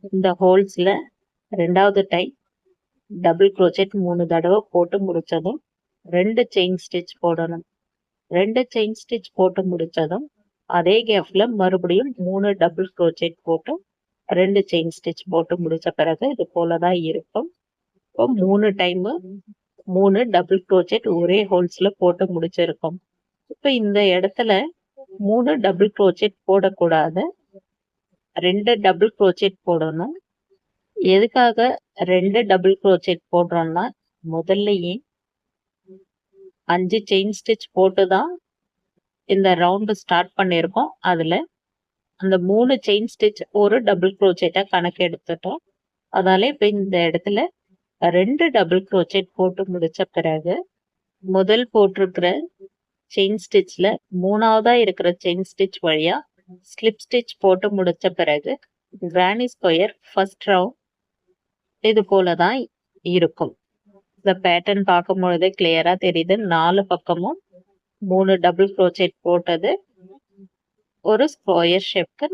இந்த ஹோல்ஸ்ல ரெண்டாவது time double crochet 3 தடவை போட்டு முடிச்சதும் 2 செயின் ஸ்டிச் போடணும். 2 செயின் ஸ்டிச் போட்டு முடிச்சதும் அதே கேப்ல மறுபடியும் 3 டபுள் crochet போட்டு 2 செயின் ஸ்டிச் போட்டு முடிச்ச பிறகு இது போலதான் இருக்கும். இப்போ 3 டைம் 3 டபுள் crochet ஒரே ஹோல்ஸ்ல போட்டு முடிச்சிருக்கோம். இப்ப இந்த இடத்துல 3 டபுள் crochet போடக்கூடாது, 2 டபுள் crochet போடணும். எதுக்காக 2 டபுள் crochet போடுறோம்னா, முதல்லயே 5 செயின் ஸ்டிச் போட்டுதான் இந்த ரவுண்ட் ஸ்டார்ட் பண்ணிருக்கோம். அதுல அந்த 3 செயின் ஸ்டிச் ஒரு டபுள் crochet கணக்கு எடுத்துட்டோம். அதனால இப்ப இந்த இடத்துல 2 டபுள் crochet போட்டு முடிச்ச பிறகு முதல் போட்டிருக்கிற செயின் ஸ்டிச்ல 3ஆவதா இருக்கிற செயின் ஸ்டிச் வழியா ஸ்லிப் ஸ்டிச் போட்டு முடிச்ச பிறகு கிரானி ஸ்கொயர் ஃபர்ஸ்ட் ரவுண்ட் இது போலதான் இருக்கும். இந்த பேட்டர்ன் பார்க்கும் பொழுதே கிளியரா தெரியுது. 4 பக்கமும் 3 டபுள் crochet போட்டது ஒரு ஸ்கொயர் ஷேப்க்கு